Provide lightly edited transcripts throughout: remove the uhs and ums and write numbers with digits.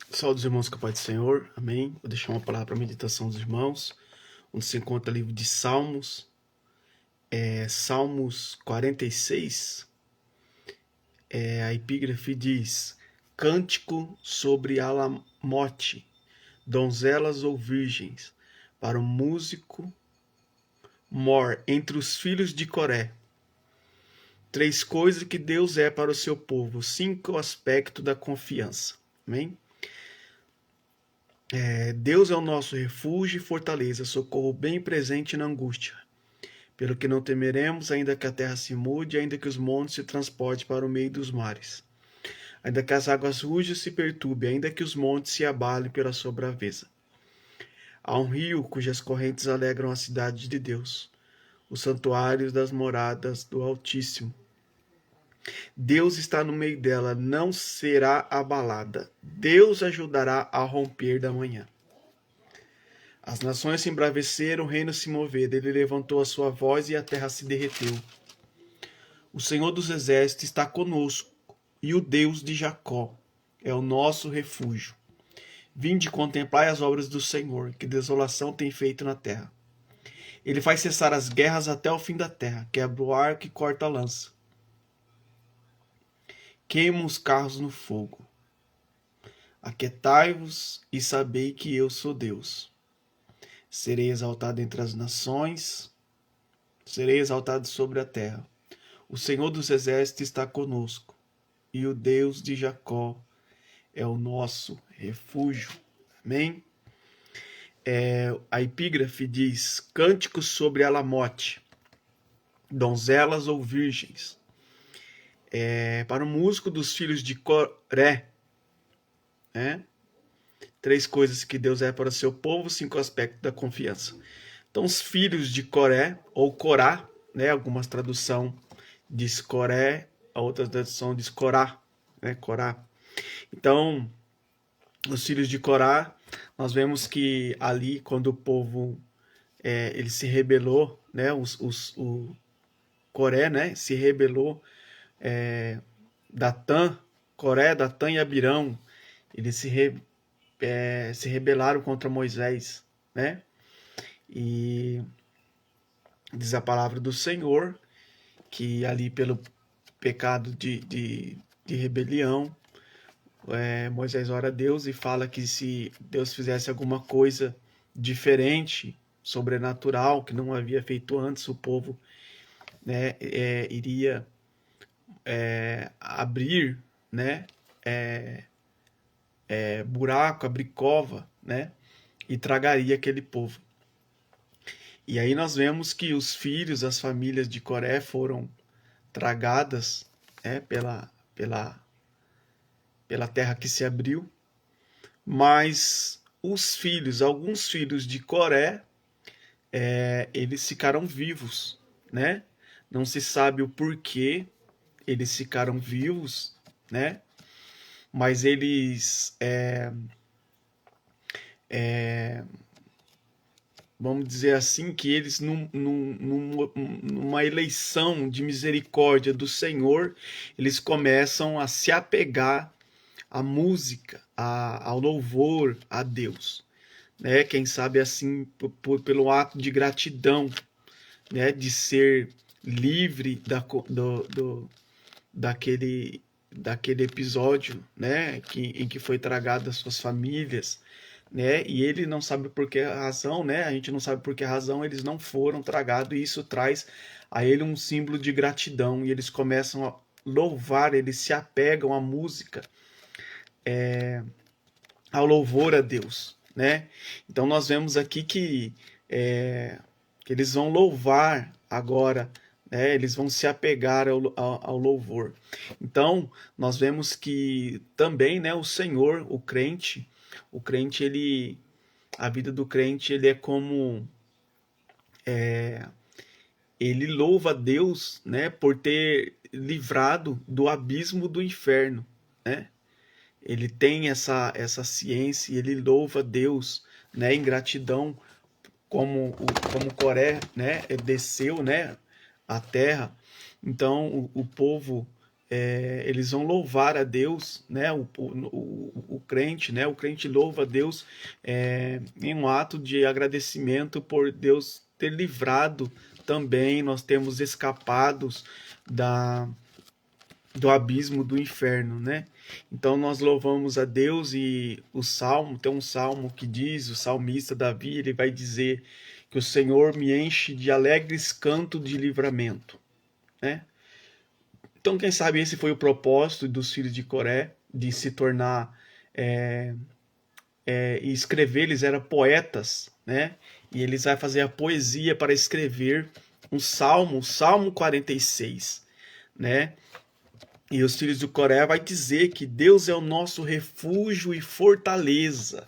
Saúde dos irmãos com a paz do Senhor, amém. Vou deixar uma palavra para a meditação dos irmãos, onde se encontra o livro de Salmos, Salmos 46. A epígrafe diz: Cântico sobre Alamote, donzelas ou virgens, para o músico mor entre os filhos de Coré. 3 coisas que Deus é para o seu povo, 5 aspectos da confiança, amém. Deus é o nosso refúgio e fortaleza, socorro bem presente na angústia. Pelo que não temeremos, ainda que a terra se mude, ainda que os montes se transportem para o meio dos mares. Ainda que as águas rujas se perturbem, ainda que os montes se abalem pela sua braveza. Há um rio cujas correntes alegram a cidade de Deus, os santuários das moradas do Altíssimo. Deus está no meio dela, não será abalada. Deus ajudará a romper da manhã. As nações se embraveceram, o reino se moveu, ele levantou a sua voz e a terra se derreteu. O Senhor dos exércitos está conosco, e o Deus de Jacó é o nosso refúgio. Vinde contemplai as obras do Senhor, que desolação tem feito na terra. Ele faz cessar as guerras até o fim da terra, quebra o arco e corta a lança. Queima os carros no fogo. Aquietai-vos e sabei que eu sou Deus. Serei exaltado entre as nações, serei exaltado sobre a terra. O Senhor dos exércitos está conosco, e o Deus de Jacó é o nosso refúgio. Amém? A epígrafe diz: Cânticos sobre Alamote, donzelas ou virgens. Para o músico dos filhos de Coré, 3 coisas que Deus é para o seu povo, 5 aspectos da confiança. Então, os filhos de Coré, ou Corá, algumas traduções diz Coré, a outra tradução diz Corá, Corá. Então, os filhos de Corá, nós vemos que ali, quando o povo ele se rebelou, o Coré, se rebelou, Datã, Coré, Datã e Abirão, eles se rebelaram contra Moisés, E diz a palavra do Senhor que ali pelo pecado de rebelião, Moisés ora a Deus e fala que se Deus fizesse alguma coisa diferente, sobrenatural, que não havia feito antes, o povo iria abrir buraco, abrir cova, e tragaria aquele povo. E aí nós vemos que os filhos, as famílias de Coré foram tragadas pela terra que se abriu, mas alguns filhos de Coré, eles ficaram vivos, Não se sabe o porquê eles ficaram vivos, Mas eles vamos dizer assim, que eles numa eleição de misericórdia do Senhor, eles começam a se apegar à música, ao louvor a Deus, Quem sabe assim, pelo ato de gratidão, de ser livre daquele episódio, em que foi tragado as suas famílias, E ele não sabe por que razão, A gente não sabe por que razão eles não foram tragados, e isso traz a ele um símbolo de gratidão, e eles começam a louvar, eles se apegam à música, ao louvor a Deus, Então nós vemos aqui que eles vão louvar agora, eles vão se apegar ao louvor. Então nós vemos que também, o Senhor, o crente, a vida do crente, ele é como ele louva a Deus, por ter livrado do abismo do inferno, Ele tem essa ciência e ele louva a Deus, em gratidão, como Coré, desceu, à terra. Então o povo eles vão louvar a Deus, né? O crente, né? O crente louva a Deus em um ato de agradecimento por Deus ter livrado também, nós temos escapados do abismo do inferno, né? Então nós louvamos a Deus e o salmo, tem um salmo que diz, o salmista Davi, ele vai dizer que o Senhor me enche de alegres cantos de livramento, né? Então, quem sabe esse foi o propósito dos filhos de Coré, de se tornar e escrever, eles eram poetas, né? E eles vão fazer a poesia para escrever um salmo, o Salmo 46, né? E os filhos de Coré vai dizer que Deus é o nosso refúgio e fortaleza.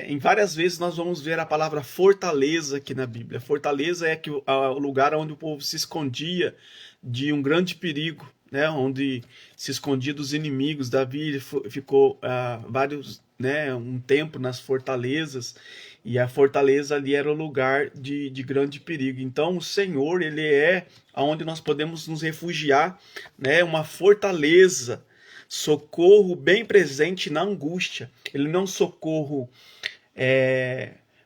Em várias vezes nós vamos ver a palavra fortaleza aqui na Bíblia. Fortaleza é o lugar onde o povo se escondia de um grande perigo, né? Onde se escondia dos inimigos. Davi ficou um tempo nas fortalezas, e a fortaleza ali era o lugar de grande perigo. Então o Senhor, ele é onde nós podemos nos refugiar, né? Uma fortaleza, socorro bem presente na angústia. Ele não é um socorro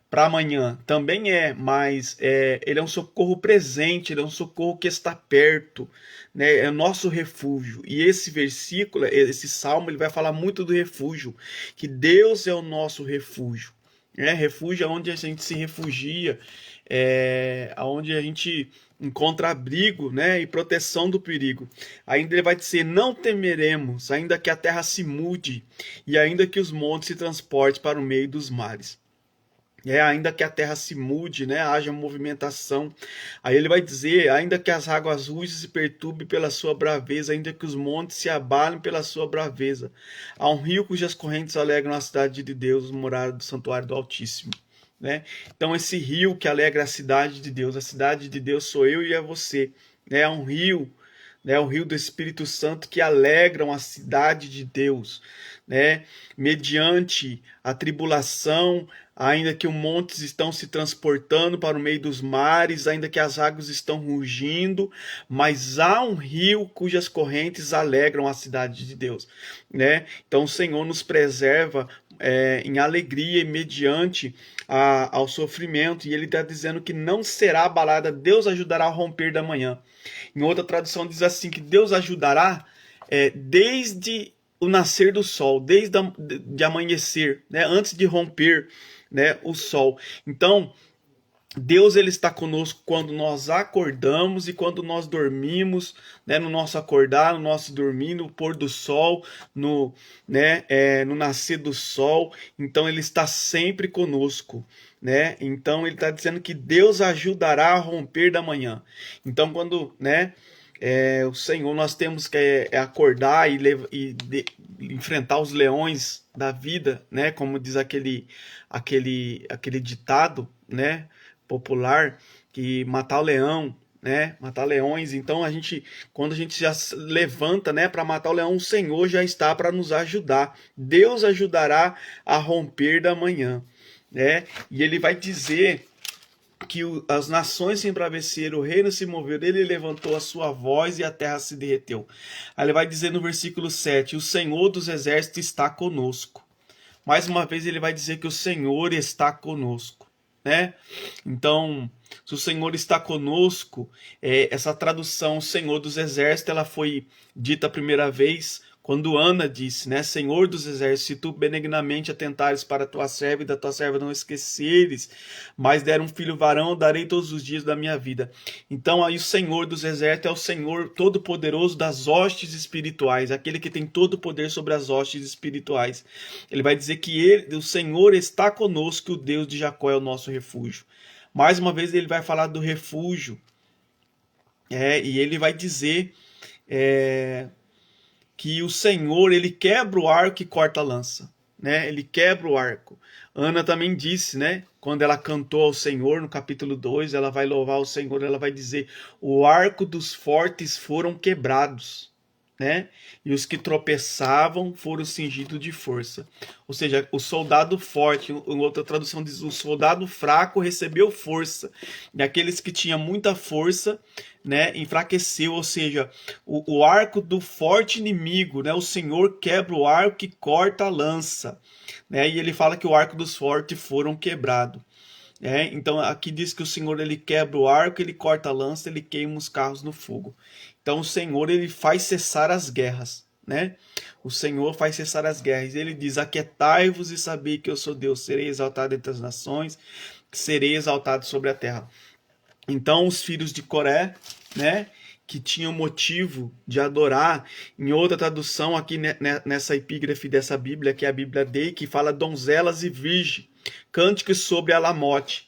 para amanhã, também mas ele é um socorro presente, ele é um socorro que está perto, né? É o nosso refúgio. E esse versículo, esse salmo, ele vai falar muito do refúgio, que Deus é o nosso refúgio. Refúgio é onde a gente se refugia, onde a gente encontra abrigo, né, e proteção do perigo. Ainda ele vai dizer, não temeremos, ainda que a terra se mude, e ainda que os montes se transportem para o meio dos mares. Ainda que a terra se mude, né, haja movimentação. Aí ele vai dizer, ainda que as águas rujas se perturbem pela sua braveza, ainda que os montes se abalem pela sua braveza. Há um rio cujas correntes alegram a cidade de Deus, morada do santuário do Altíssimo. Né? Então esse rio que alegra a cidade de Deus sou eu e é você. Né? É um rio, né? O rio do Espírito Santo que alegram a cidade de Deus. Né? Mediante a tribulação, ainda que os montes estão se transportando para o meio dos mares, ainda que as águas estão rugindo, mas há um rio cujas correntes alegram a cidade de Deus. Né? Então o Senhor nos preserva em alegria e mediante ao sofrimento, e ele está dizendo que não será abalada, Deus ajudará a romper da manhã. Em outra tradução diz assim, que Deus ajudará desde o nascer do sol, desde de amanhecer, né, antes de romper, né, o sol. Então Deus, ele está conosco quando nós acordamos e quando nós dormimos, né, no nosso acordar, no nosso dormir, no pôr do sol, no nascer do sol. Então ele está sempre conosco, né? Então ele está dizendo que Deus ajudará a romper da manhã. Então quando, né, o Senhor, nós temos que acordar e enfrentar os leões da vida, né? Como diz aquele ditado, né, popular, que matar o leão, né, matar leões. Então quando a gente já levanta, né, para matar o leão, o Senhor já está para nos ajudar. Deus ajudará a romper da manhã, né? E ele vai dizer que as nações se embraveceram, o reino se moveu, ele levantou a sua voz e a terra se derreteu. Aí ele vai dizer no versículo 7, o Senhor dos exércitos está conosco. Mais uma vez ele vai dizer que o Senhor está conosco, né? Então, se o Senhor está conosco, essa tradução, o Senhor dos exércitos, ela foi dita a primeira vez quando Ana disse, né, Senhor dos exércitos, se tu benignamente atentares para a tua serva e da tua serva não esqueceres, mas der um filho varão, darei todos os dias da minha vida. Então aí o Senhor dos exércitos é o Senhor todo-poderoso das hostes espirituais, aquele que tem todo o poder sobre as hostes espirituais. Ele vai dizer que o Senhor está conosco, o Deus de Jacó é o nosso refúgio. Mais uma vez ele vai falar do refúgio, e ele vai dizer que o Senhor, ele quebra o arco e corta a lança, né? Ele quebra o arco. Ana também disse, né? Quando ela cantou ao Senhor, no capítulo 2, ela vai louvar o Senhor, ela vai dizer, o arco dos fortes foram quebrados, né? E os que tropeçavam foram cingidos de força. Ou seja, o soldado forte, em outra tradução diz, o soldado fraco recebeu força. E aqueles que tinham muita força, né, enfraqueceu. Ou seja, o arco do forte inimigo, né? O Senhor quebra o arco e corta a lança, né? E ele fala que o arco dos fortes foram quebrados. Então aqui diz que o Senhor ele quebra o arco, ele corta a lança, ele queima os carros no fogo. Então o Senhor ele faz cessar as guerras, né? O Senhor faz cessar as guerras. Ele diz: aquietai-vos e sabei que eu sou Deus, serei exaltado entre as nações, serei exaltado sobre a terra. Então os filhos de Coré, né, que tinham motivo de adorar, em outra tradução aqui nessa epígrafe dessa Bíblia, que é a Bíblia Dei, que fala donzelas e virgem, cânticos sobre Alamote,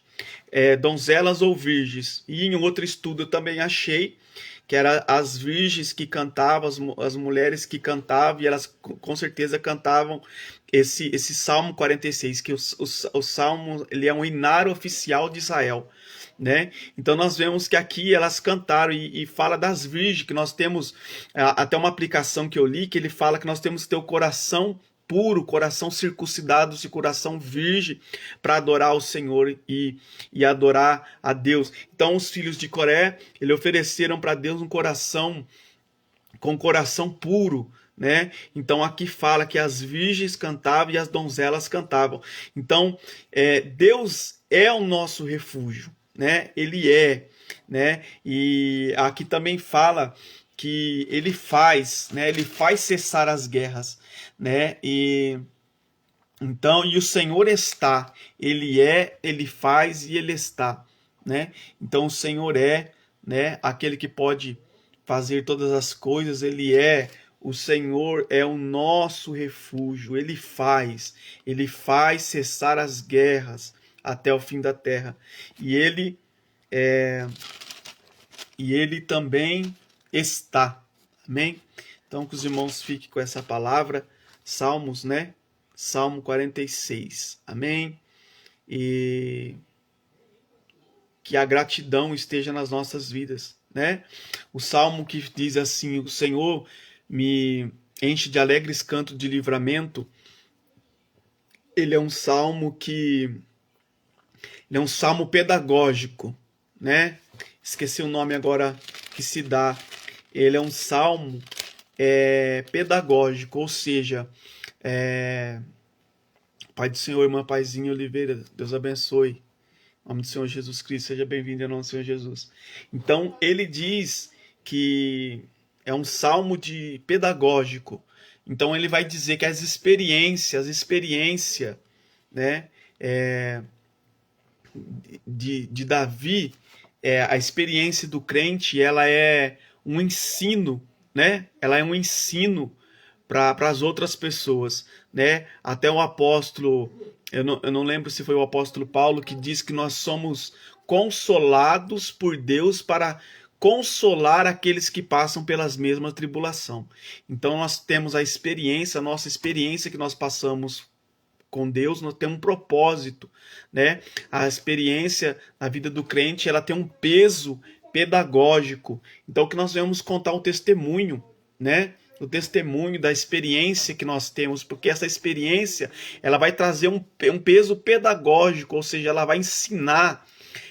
donzelas ou virgens. E em outro estudo eu também achei que eram as virgens que cantavam, as mulheres que cantavam, e elas com certeza cantavam esse Salmo 46, que o Salmo ele é um hinário oficial de Israel, né? Então nós vemos que aqui elas cantaram e fala das virgens, que nós temos até uma aplicação que eu li, que ele fala que nós temos que ter o coração puro, coração circuncidado, e coração virgem para adorar o Senhor e adorar a Deus. Então os filhos de Coré, eles ofereceram para Deus um coração com coração puro, né? Então aqui fala que as virgens cantavam e as donzelas cantavam. Então Deus é o nosso refúgio, né? Ele é, né? E aqui também fala que ele faz, né? Ele faz cessar as guerras, né? E então, e o Senhor está, ele é, ele faz e ele está, né? Então o Senhor é, né, aquele que pode fazer todas as coisas, ele é, o Senhor é o nosso refúgio, ele faz cessar as guerras até o fim da terra. E ele também está. Amém? Então que os irmãos fiquem com essa palavra, Salmos, né? Salmo 46. Amém? E que a gratidão esteja nas nossas vidas, né? O salmo que diz assim: o Senhor me enche de alegres cantos de livramento. Ele é um salmo pedagógico, né? Esqueci o nome agora que se dá. Ele é um salmo pedagógico, ou seja, Pai do Senhor, irmã Paizinho Oliveira, Deus abençoe. Em nome do Senhor Jesus Cristo, seja bem-vindo em nome do Senhor Jesus. Então, ele diz que é um salmo pedagógico. Então, ele vai dizer que as experiências, né, de Davi, a experiência do crente, ela é um ensino, né? Ela é um ensino para as outras pessoas, né? Até o apóstolo, eu não lembro se foi o apóstolo Paulo, que diz que nós somos consolados por Deus para consolar aqueles que passam pelas mesmas tribulações. Então nós temos a nossa experiência que nós passamos com Deus, nós temos um propósito, né? A experiência na vida do crente, ela tem um peso pedagógico. Então que nós vamos contar um testemunho, né? O testemunho da experiência que nós temos, porque essa experiência ela vai trazer um peso pedagógico, ou seja, ela vai ensinar,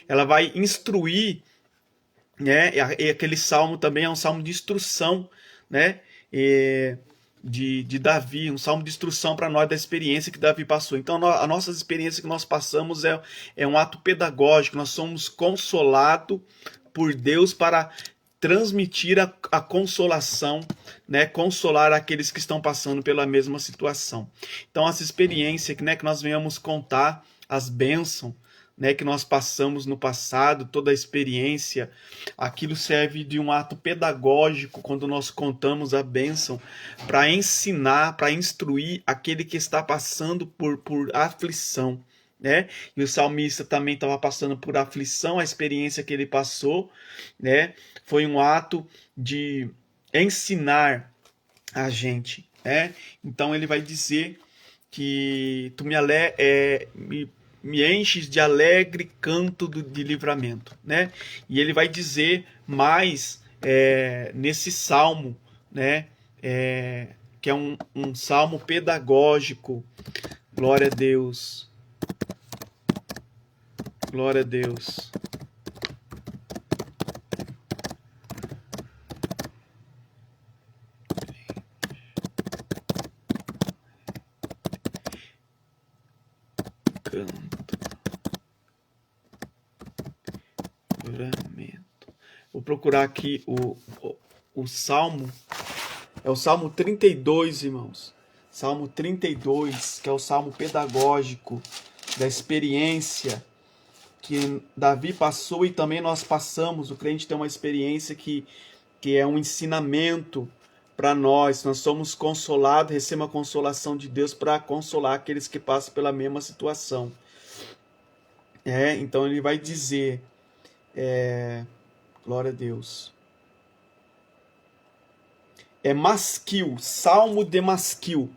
ela vai instruir, né? E aquele salmo também é um salmo de instrução, né? De Davi, um salmo de instrução para nós da experiência que Davi passou. Então a nossa experiência que nós passamos é um ato pedagógico, nós somos consolados por Deus para transmitir a consolação, né? Consolar aqueles que estão passando pela mesma situação. Então essa experiência que, né, que nós venhamos contar as bênçãos, né, que nós passamos no passado, toda a experiência, aquilo serve de um ato pedagógico quando nós contamos a bênção para ensinar, para instruir aquele que está passando por aflição, né? E o salmista também estava passando por aflição, a experiência que ele passou, né, foi um ato de ensinar a gente, né? Então ele vai dizer que tu me enches de alegre canto de livramento, né? E ele vai dizer mais nesse salmo, né? que é um salmo pedagógico. Glória a Deus. Glória a Deus. Canto. Juramento. Vou procurar aqui o salmo. É o Salmo 32, irmãos. Salmo 32, que é o salmo pedagógico da experiência que Davi passou e também nós passamos. O crente tem uma experiência que é um ensinamento para nós. Nós somos consolados, recebemos a consolação de Deus para consolar aqueles que passam pela mesma situação. Então ele vai dizer, glória a Deus. É masquil, salmo de masquil.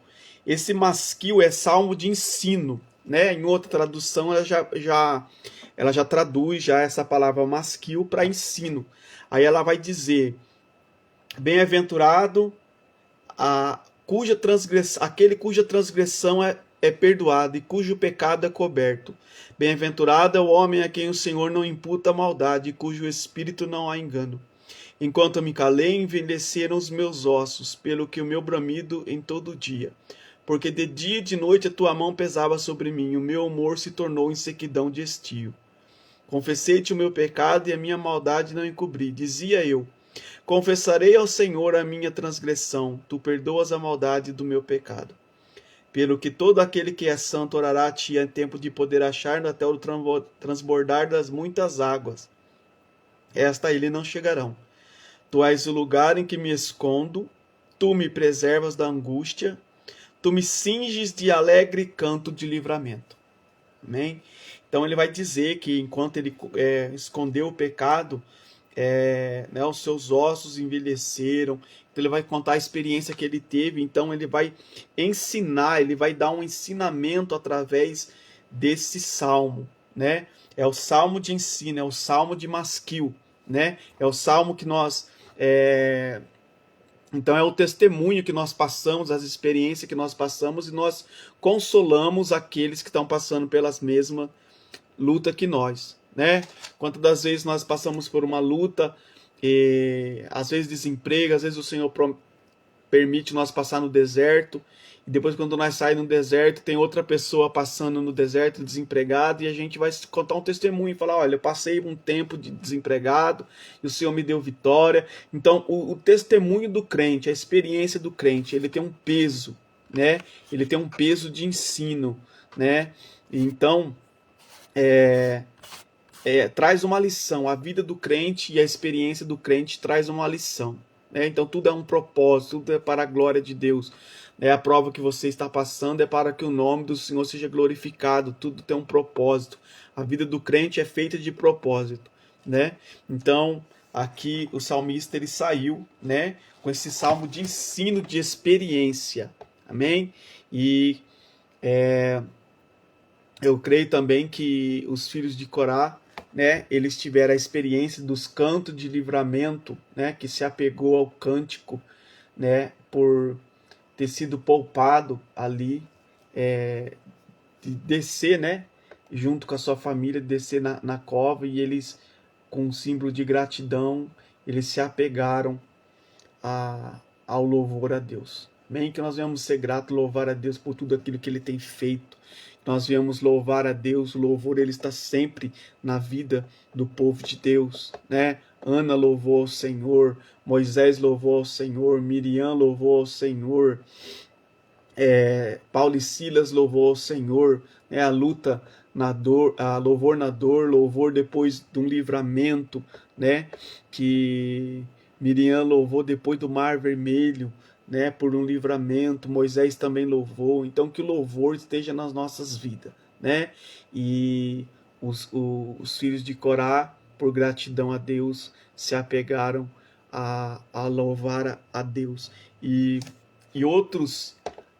Esse masquil é salmo de ensino, né? Em outra tradução ela já traduz já essa palavra masquil para ensino. Aí ela vai dizer: bem-aventurado aquele cuja transgressão é perdoada e cujo pecado é coberto. Bem-aventurado é o homem a quem o Senhor não imputa maldade e cujo espírito não há engano. Enquanto eu me calei, envelheceram os meus ossos, pelo que o meu bramido em todo dia. Porque de dia e de noite a tua mão pesava sobre mim, e o meu humor se tornou em sequidão de estio. Confessei-te o meu pecado e a minha maldade não encobri. Dizia eu: confessarei ao Senhor a minha transgressão, tu perdoas a maldade do meu pecado. Pelo que todo aquele que é santo orará a ti em tempo de poder achar até o transbordar das muitas águas. Esta a ele não chegarão. Tu és o lugar em que me escondo, tu me preservas da angústia, tu me cinges de alegre canto de livramento. Amém? Então ele vai dizer que enquanto ele escondeu o pecado, os seus ossos envelheceram. Então ele vai contar a experiência que ele teve. Então ele vai ensinar, ele vai dar um ensinamento através desse salmo, né? É o salmo de ensino, é o salmo de masquil, né? É o salmo que nós então é o testemunho que nós passamos, as experiências que nós passamos, e nós consolamos aqueles que estão passando pelas mesmas lutas que nós, né? Quantas das vezes nós passamos por uma luta, às vezes desemprego, às vezes o Senhor permite nós passar no deserto, e depois quando nós saímos no deserto, tem outra pessoa passando no deserto desempregado, e a gente vai contar um testemunho e falar: olha, eu passei um tempo de desempregado e o Senhor me deu vitória. Então o testemunho do crente, a experiência do crente, ele tem um peso, né? Ele tem um peso de ensino, né? Então traz uma lição. A vida do crente e a experiência do crente traz uma lição. Então tudo é um propósito, tudo é para a glória de Deus. A prova que você está passando é para que o nome do Senhor seja glorificado. Tudo tem um propósito. A vida do crente é feita de propósito, né? Então aqui o salmista ele saiu, né, com esse salmo de ensino, de experiência. Amém? E eu creio também que os filhos de Corá, né, eles tiveram a experiência dos cantos de livramento, né, que se apegou ao cântico, né, por ter sido poupado ali, de descer, né, junto com a sua família, descer na cova, e eles, com um símbolo de gratidão, eles se apegaram ao louvor a Deus. Amém? Que nós venhamos ser gratos, louvar a Deus por tudo aquilo que Ele tem feito. Nós viemos louvar a Deus, o louvor ele está sempre na vida do povo de Deus, né? Ana louvou ao Senhor, Moisés louvou ao Senhor, Miriam louvou ao Senhor, Paulo e Silas louvou ao Senhor, né? A luta na dor, a louvor na dor, louvor depois de um livramento, né? Que Miriam louvou depois do Mar Vermelho, né, por um livramento. Moisés também louvou. Então que o louvor esteja nas nossas vidas, né? E os filhos de Corá, por gratidão a Deus, se apegaram a louvar a Deus. E outros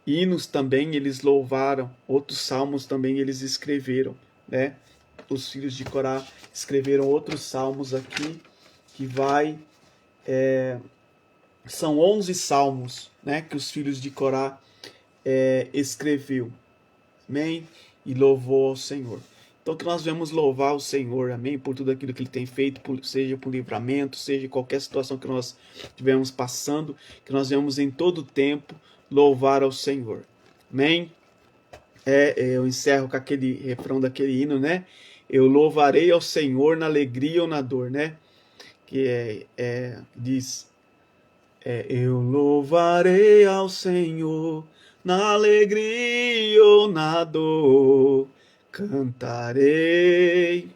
hinos também eles louvaram, outros salmos também eles escreveram, né? Os filhos de Corá escreveram outros salmos aqui que vai São 11 salmos, né, que os filhos de Corá escreveu. Amém? E louvou ao Senhor. Então que nós vamos louvar o Senhor, amém? Por tudo aquilo que Ele tem feito, seja por livramento, seja qualquer situação que nós estivermos passando, que nós vamos em todo tempo louvar ao Senhor. Amém? Eu encerro com aquele refrão daquele hino, né? Eu louvarei ao Senhor na alegria ou na dor, né? Que diz... eu louvarei ao Senhor na alegria ou na dor, cantarei.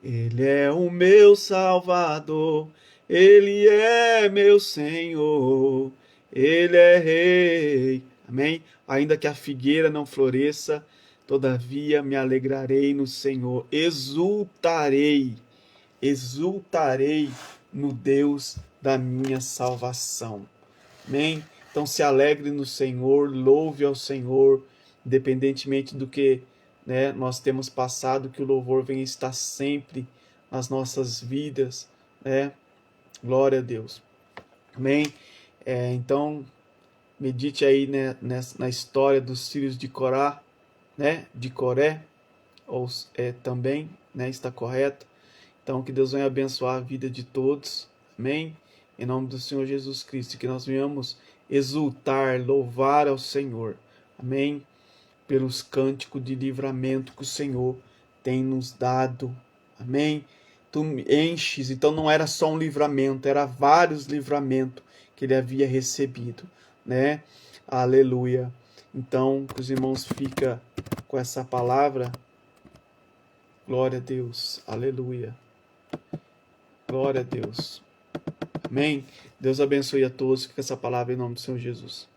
Ele é o meu Salvador, Ele é meu Senhor, Ele é Rei. Amém? Ainda que a figueira não floresça, todavia me alegrarei no Senhor, exultarei no Deus da minha salvação. Amém? Então se alegre no Senhor, louve ao Senhor, independentemente do que, né, nós temos passado, que o louvor venha estar sempre nas nossas vidas, né? Glória a Deus. Amém? Então, medite aí, né, na história dos filhos de Corá, né, de Coré, ou também, né, está correto. Então, que Deus venha abençoar a vida de todos. Amém? Em nome do Senhor Jesus Cristo. Que nós venhamos exultar, louvar ao Senhor. Amém? Pelos cânticos de livramento que o Senhor tem nos dado. Amém? Tu enches. Então, não era só um livramento, era vários livramentos que ele havia recebido, né? Aleluia. Então, que os irmãos fiquem com essa palavra. Glória a Deus. Aleluia. Glória a Deus. Amém? Deus abençoe a todos. Fica essa palavra em nome do Senhor Jesus.